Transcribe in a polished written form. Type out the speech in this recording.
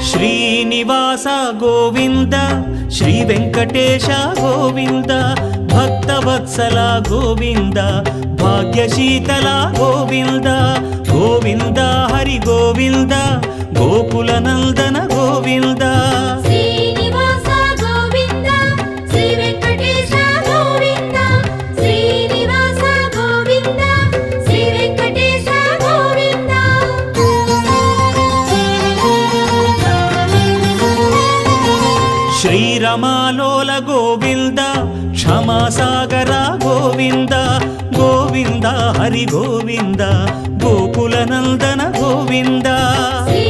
Srinivasa Govinda Shri Venkatesha Govinda Bhaktavatsala Govinda భాగ్యశీతల Govinda Govinda Hari Govinda Gokula Nandana Govinda Srinivasa Govinda Shri Venkatesha Govinda Srinivasa Govinda Shri Venkatesha Govinda శ్రీరమాలోల Govinda క్షమాసాగర Govinda Govinda Hari Govinda Gokula Nandana Govinda Shri